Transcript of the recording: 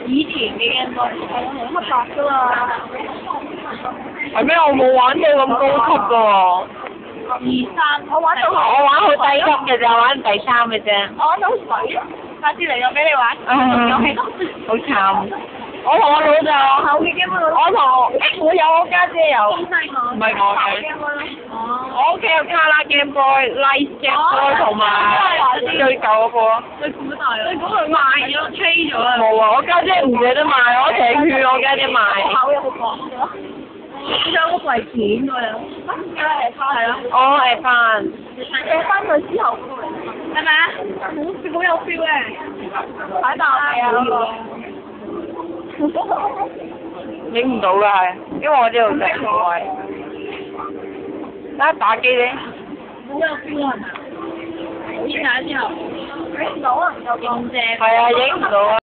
以前嘅 Game Boy 冇乜白噶嘛。係咩？我冇玩到咁高級噶喎。2、3，我玩到我玩好低級嘅咋，玩第3嘅啫。我玩到水，下次嚟咗俾你玩。遊戲咯。好慘！我同我老豆，後嘅 Game Boy。我有我家姐有，唔係唔係我嘅。 Game Boy 咯。我屋企有卡拉 Game Boy、Light Game Boy 同埋最舊嗰個。最古代啊！你嗰個賣咗 trade 咗啊！冇啊！我家姐唔記得買，我成日勸我家姐買。口有冇講咗？仲有個櫃錢喎又。係咯。我係翻。翻佢之後嗰個嚟，係咪啊？好有 feel 嘅。擺大係啊！影唔到㗎係，因為我呢度食唔開。打機咧。好有 feel 啊！係咪？影下之後，影唔到啊！唔夠咁正。係啊，影唔到啊。